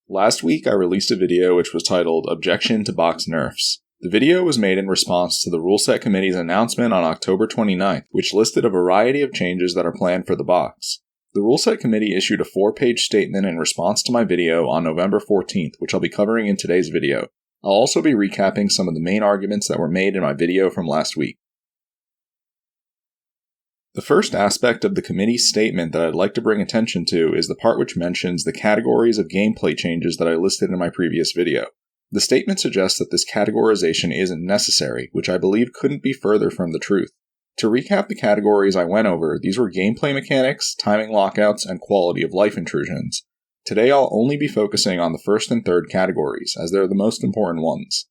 Last week I released a video which was titled Objection to Box Nerfs. The video was made in response to the Rule Set Committee's announcement on October 29th, which listed a variety of changes that are planned for the box. The Rule Set Committee issued a 4-page statement in response to my video on November 14th, which I'll be covering in today's video. I'll also be recapping some of the main arguments that were made in my video from last week. The first aspect of the committee's statement that I'd like to bring attention to is the part which mentions the categories of gameplay changes that I listed in my previous video. The statement suggests that this categorization isn't necessary, which I believe couldn't be further from the truth. To recap the categories I went over, these were gameplay mechanics, timing lockouts, and quality of life intrusions. Today I'll only be focusing on the first and third categories, as they're the most important ones.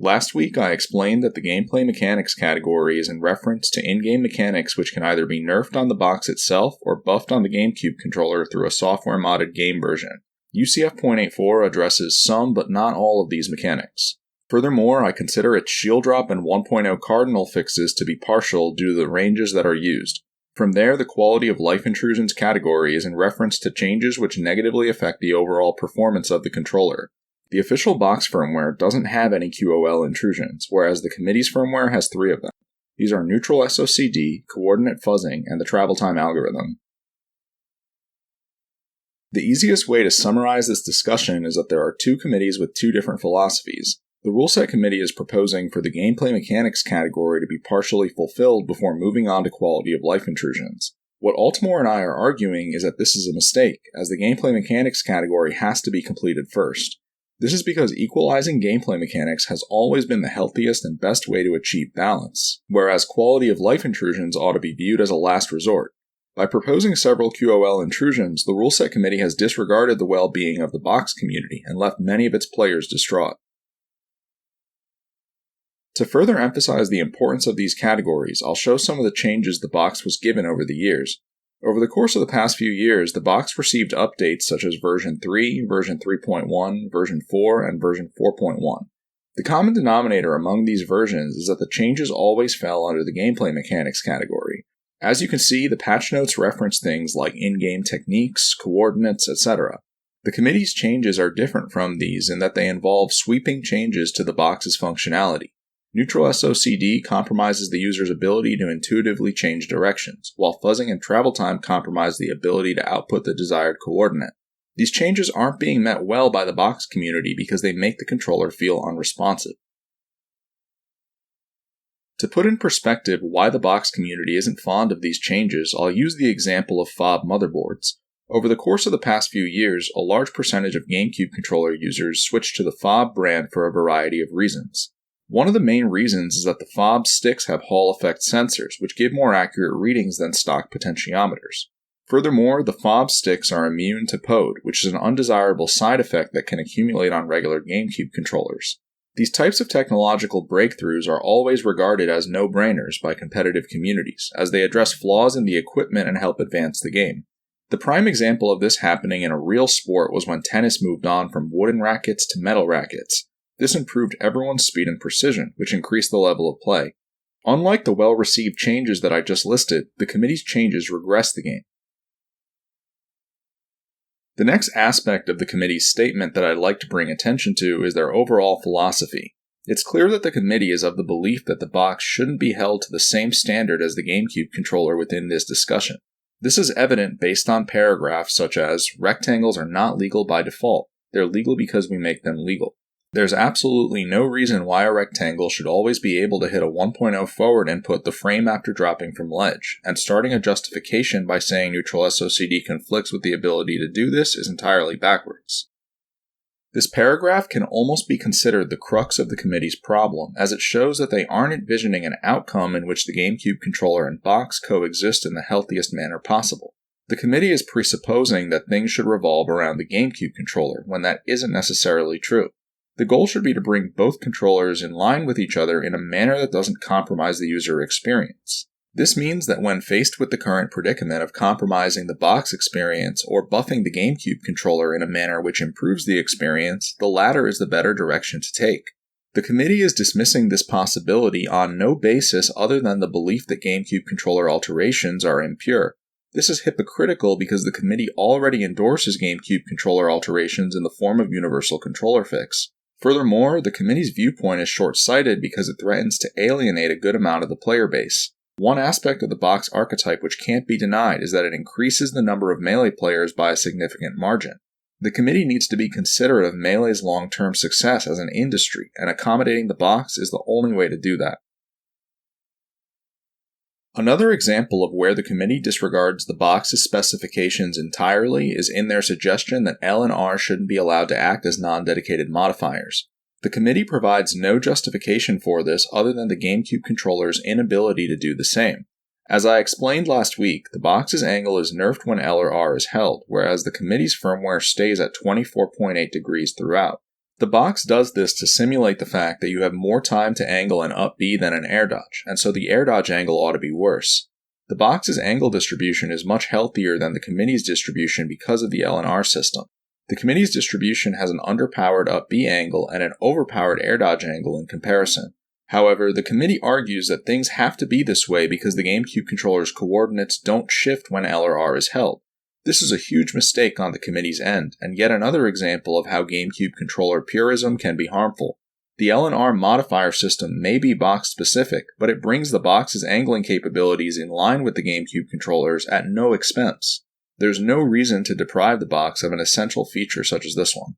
Last week I explained that the gameplay mechanics category is in reference to in-game mechanics which can either be nerfed on the box itself or buffed on the GameCube controller through a software-modded game version. UCF.84 addresses some but not all of these mechanics. Furthermore, I consider its shield drop and 1.0 cardinal fixes to be partial due to the ranges that are used. From there, the quality of life intrusions category is in reference to changes which negatively affect the overall performance of the controller. The official box firmware doesn't have any QOL intrusions, whereas the committee's firmware has 3 of them. These are neutral SOCD, coordinate fuzzing, and the travel time algorithm. The easiest way to summarize this discussion is that there are 2 committees with 2 different philosophies. The Rule Set Committee is proposing for the gameplay mechanics category to be partially fulfilled before moving on to quality of life intrusions. What Altimore and I are arguing is that this is a mistake, as the gameplay mechanics category has to be completed first. This is because equalizing gameplay mechanics has always been the healthiest and best way to achieve balance, whereas quality of life intrusions ought to be viewed as a last resort. By proposing several QOL intrusions, the Rule Set Committee has disregarded the well-being of the box community and left many of its players distraught. To further emphasize the importance of these categories, I'll show some of the changes the box was given over the years. Over the course of the past few years, the box received updates such as version 3, version 3.1, version 4, and version 4.1. The common denominator among these versions is that the changes always fell under the gameplay mechanics category. As you can see, the patch notes reference things like in-game techniques, coordinates, etc. The committee's changes are different from these in that they involve sweeping changes to the box's functionality. Neutral SOCD compromises the user's ability to intuitively change directions, while fuzzing and travel time compromise the ability to output the desired coordinate. These changes aren't being met well by the box community because they make the controller feel unresponsive. To put in perspective why the box community isn't fond of these changes, I'll use the example of fob motherboards. Over the course of the past few years, a large percentage of GameCube controller users switched to the fob brand for a variety of reasons. One of the main reasons is that the fob sticks have Hall effect sensors, which give more accurate readings than stock potentiometers. Furthermore, the fob sticks are immune to POD, which is an undesirable side effect that can accumulate on regular GameCube controllers. These types of technological breakthroughs are always regarded as no-brainers by competitive communities, as they address flaws in the equipment and help advance the game. The prime example of this happening in a real sport was when tennis moved on from wooden rackets to metal rackets. This improved everyone's speed and precision, which increased the level of play. Unlike the well-received changes that I just listed, the committee's changes regress the game. The next aspect of the committee's statement that I'd like to bring attention to is their overall philosophy. It's clear that the committee is of the belief that the box shouldn't be held to the same standard as the GameCube controller within this discussion. This is evident based on paragraphs such as, rectangles are not legal by default, they're legal because we make them legal. There's absolutely no reason why a rectangle should always be able to hit a 1.0 forward input the frame after dropping from ledge, and starting a justification by saying neutral SOCD conflicts with the ability to do this is entirely backwards. This paragraph can almost be considered the crux of the committee's problem, as it shows that they aren't envisioning an outcome in which the GameCube controller and box coexist in the healthiest manner possible. The committee is presupposing that things should revolve around the GameCube controller, when that isn't necessarily true. The goal should be to bring both controllers in line with each other in a manner that doesn't compromise the user experience. This means that when faced with the current predicament of compromising the box experience or buffing the GameCube controller in a manner which improves the experience, the latter is the better direction to take. The committee is dismissing this possibility on no basis other than the belief that GameCube controller alterations are impure. This is hypocritical because the committee already endorses GameCube controller alterations in the form of Universal Controller Fix. Furthermore, the committee's viewpoint is short-sighted because it threatens to alienate a good amount of the player base. One aspect of the box archetype which can't be denied is that it increases the number of Melee players by a significant margin. The committee needs to be considerate of Melee's long-term success as an industry, and accommodating the box is the only way to do that. Another example of where the committee disregards the box's specifications entirely is in their suggestion that L and R shouldn't be allowed to act as non-dedicated modifiers. The committee provides no justification for this other than the GameCube controller's inability to do the same. As I explained last week, the box's angle is nerfed when L or R is held, whereas the committee's firmware stays at 24.8 degrees throughout. The box does this to simulate the fact that you have more time to angle an up B than an air dodge, and so the air dodge angle ought to be worse. The box's angle distribution is much healthier than the committee's distribution because of the L and R system. The committee's distribution has an underpowered up B angle and an overpowered air dodge angle in comparison. However, the committee argues that things have to be this way because the GameCube controller's coordinates don't shift when L or R is held. This is a huge mistake on the committee's end, and yet another example of how GameCube controller purism can be harmful. The L and R modifier system may be box-specific, but it brings the box's angling capabilities in line with the GameCube controllers at no expense. There's no reason to deprive the box of an essential feature such as this one.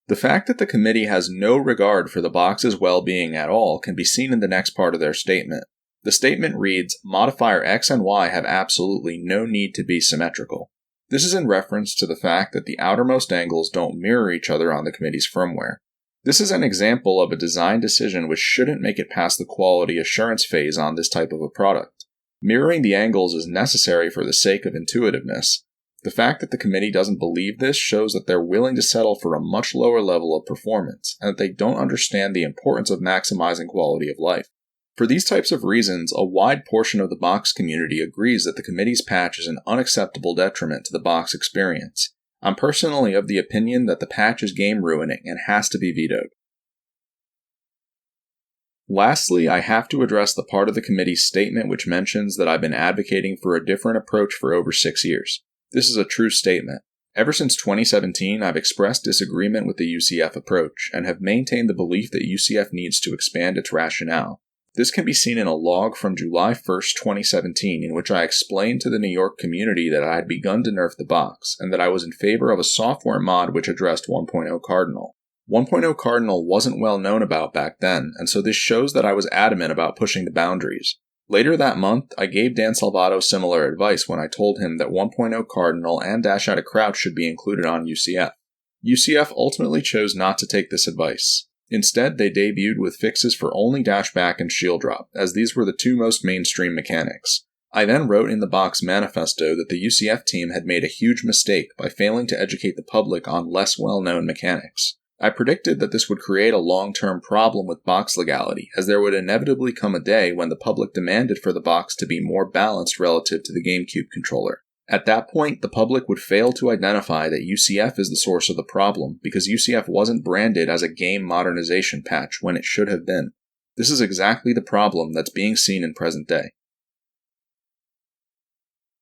The fact that the committee has no regard for the box's well-being at all can be seen in the next part of their statement. The statement reads, "Modifier X and Y have absolutely no need to be symmetrical." This is in reference to the fact that the outermost angles don't mirror each other on the committee's firmware. This is an example of a design decision which shouldn't make it past the quality assurance phase on this type of a product. Mirroring the angles is necessary for the sake of intuitiveness. The fact that the committee doesn't believe this shows that they're willing to settle for a much lower level of performance, and that they don't understand the importance of maximizing quality of life. For these types of reasons, a wide portion of the box community agrees that the committee's patch is an unacceptable detriment to the box experience. I'm personally of the opinion that the patch is game-ruining and has to be vetoed. Lastly, I have to address the part of the committee's statement which mentions that I've been advocating for a different approach for over 6 years. This is a true statement. Ever since 2017, I've expressed disagreement with the UCF approach, and have maintained the belief that UCF needs to expand its rationale. This can be seen in a log from July 1st, 2017, in which I explained to the New York community that I had begun to nerf the box, and that I was in favor of a software mod which addressed 1.0 Cardinal. 1.0 Cardinal wasn't well known about back then, and so this shows that I was adamant about pushing the boundaries. Later that month, I gave Dan Salvato similar advice when I told him that 1.0 Cardinal and Dash Out of Crouch should be included on UCF. UCF ultimately chose not to take this advice. Instead, they debuted with fixes for only dash back and shield drop, as these were the two most mainstream mechanics. I then wrote in the box manifesto that the UCF team had made a huge mistake by failing to educate the public on less well-known mechanics. I predicted that this would create a long-term problem with box legality, as there would inevitably come a day when the public demanded for the box to be more balanced relative to the GameCube controller. At that point, the public would fail to identify that UCF is the source of the problem, because UCF wasn't branded as a game modernization patch when it should have been. This is exactly the problem that's being seen in present day.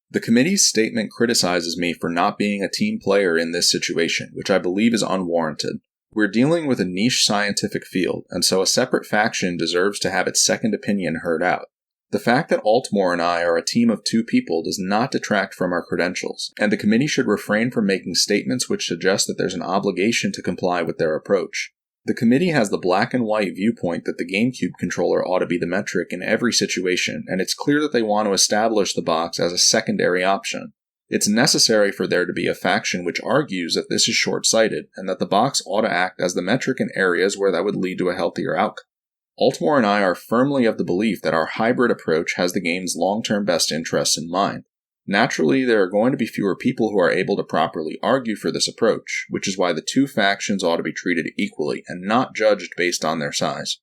The committee's statement criticizes me for not being a team player in this situation, which I believe is unwarranted. We're dealing with a niche scientific field, and so a separate faction deserves to have its second opinion heard out. The fact that Altmore and I are a team of 2 people does not detract from our credentials, and the committee should refrain from making statements which suggest that there's an obligation to comply with their approach. The committee has the black and white viewpoint that the GameCube controller ought to be the metric in every situation, and it's clear that they want to establish the box as a secondary option. It's necessary for there to be a faction which argues that this is short-sighted, and that the box ought to act as the metric in areas where that would lead to a healthier outcome. Altmore and I are firmly of the belief that our hybrid approach has the game's long-term best interests in mind. Naturally, there are going to be fewer people who are able to properly argue for this approach, which is why the 2 factions ought to be treated equally and not judged based on their size.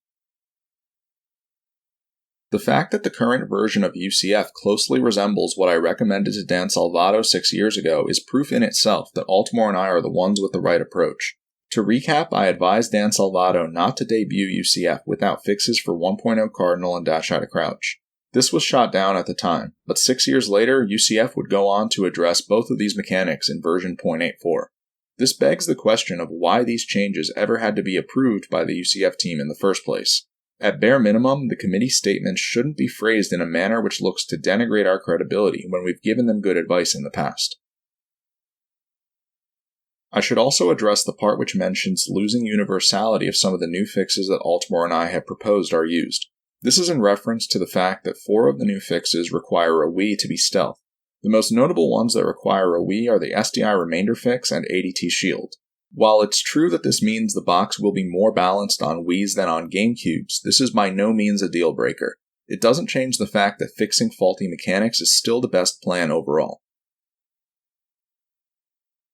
The fact that the current version of UCF closely resembles what I recommended to Dan Salvato 6 years ago is proof in itself that Altmore and I are the ones with the right approach. To recap, I advised Dan Salvato not to debut UCF without fixes for 1.0 Cardinal and Dash Out of Crouch. This was shot down at the time, but 6 years later, UCF would go on to address both of these mechanics in version 0.84. This begs the question of why these changes ever had to be approved by the UCF team in the first place. At bare minimum, the committee's statements shouldn't be phrased in a manner which looks to denigrate our credibility when we've given them good advice in the past. I should also address the part which mentions losing universality if some of the new fixes that Altimore and I have proposed are used. This is in reference to the fact that 4 of the new fixes require a Wii to be stealth. The most notable ones that require a Wii are the SDI remainder fix and ADT shield. While it's true that this means the box will be more balanced on Wiis than on GameCubes, this is by no means a deal breaker. It doesn't change the fact that fixing faulty mechanics is still the best plan overall.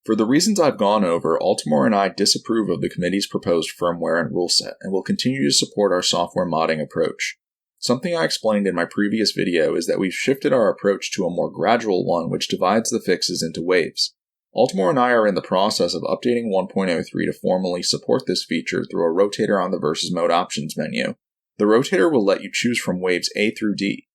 For the reasons I've gone over, Altimore and I disapprove of the committee's proposed firmware and rule set, and will continue to support our software modding approach. Something I explained in my previous video is that we've shifted our approach to a more gradual one which divides the fixes into waves. Altimore and I are in the process of updating 1.03 to formally support this feature through a rotator on the Versus Mode options menu. The rotator will let you choose from waves A through D.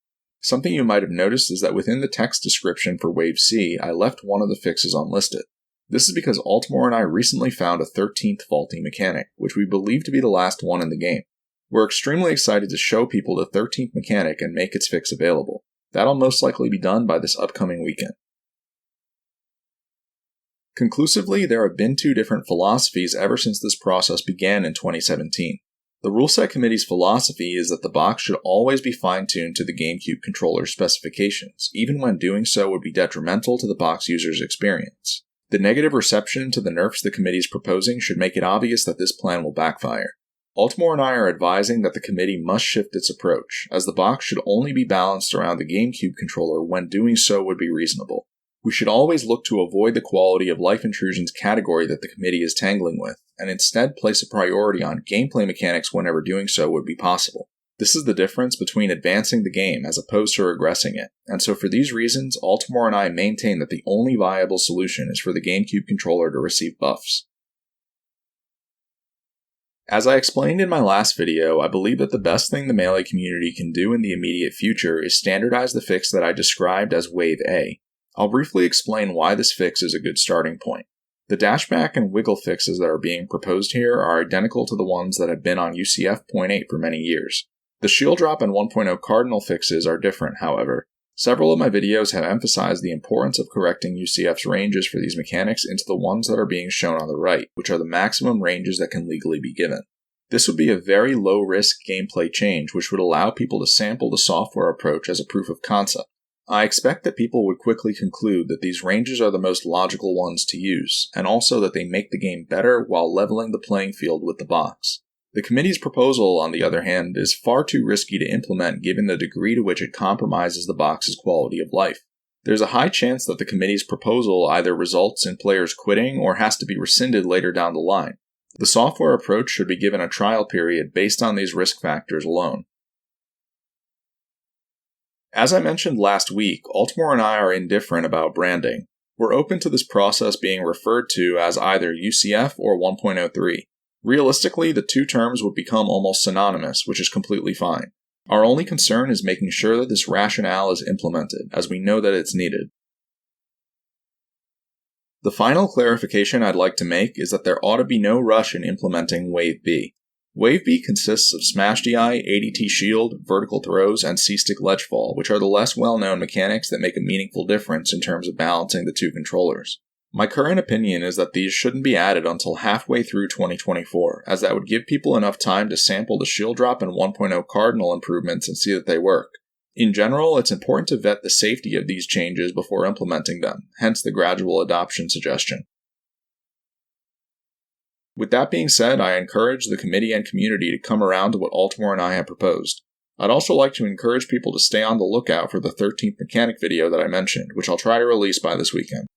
Something you might have noticed is that within the text description for wave C, I left one of the fixes unlisted. This is because Altimore and I recently found a 13th faulty mechanic, which we believe to be the last one in the game. We're extremely excited to show people the 13th mechanic and make its fix available. That'll most likely be done by this upcoming weekend. Conclusively, there have been 2 different philosophies ever since this process began in 2017. The Rule Set Committee's philosophy is that the box should always be fine-tuned to the GameCube controller's specifications, even when doing so would be detrimental to the box user's experience. The negative reception to the nerfs the committee is proposing should make it obvious that this plan will backfire. Altimore and I are advising that the committee must shift its approach, as the box should only be balanced around the GameCube controller when doing so would be reasonable. We should always look to avoid the quality of life intrusions category that the committee is tangling with, and instead place a priority on gameplay mechanics whenever doing so would be possible. This is the difference between advancing the game as opposed to regressing it, and so for these reasons, Altimore and I maintain that the only viable solution is for the GameCube controller to receive buffs. As I explained in my last video, I believe that the best thing the Melee community can do in the immediate future is standardize the fix that I described as Wave A. I'll briefly explain why this fix is a good starting point. The dashback and wiggle fixes that are being proposed here are identical to the ones that have been on UCF 0.8 for many years. The shield drop and 1.0 cardinal fixes are different, however. Several of my videos have emphasized the importance of correcting UCF's ranges for these mechanics into the ones that are being shown on the right, which are the maximum ranges that can legally be given. This would be a very low-risk gameplay change which would allow people to sample the software approach as a proof of concept. I expect that people would quickly conclude that these ranges are the most logical ones to use, and also that they make the game better while leveling the playing field with the box. The committee's proposal, on the other hand, is far too risky to implement given the degree to which it compromises the box's quality of life. There's a high chance that the committee's proposal either results in players quitting or has to be rescinded later down the line. The software approach should be given a trial period based on these risk factors alone. As I mentioned last week, Altimore and I are indifferent about branding. We're open to this process being referred to as either UCF or 1.03. Realistically, the 2 terms would become almost synonymous, which is completely fine. Our only concern is making sure that this rationale is implemented, as we know that it's needed. The final clarification I'd like to make is that there ought to be no rush in implementing Wave B. Wave B consists of Smash DI, ADT Shield, Vertical Throws, and C-Stick Ledgefall, which are the less well-known mechanics that make a meaningful difference in terms of balancing the 2 controllers. My current opinion is that these shouldn't be added until halfway through 2024, as that would give people enough time to sample the shield drop and 1.0 cardinal improvements and see that they work. In general, it's important to vet the safety of these changes before implementing them, hence the gradual adoption suggestion. With that being said, I encourage the committee and community to come around to what Altimore and I have proposed. I'd also like to encourage people to stay on the lookout for the 13th mechanic video that I mentioned, which I'll try to release by this weekend.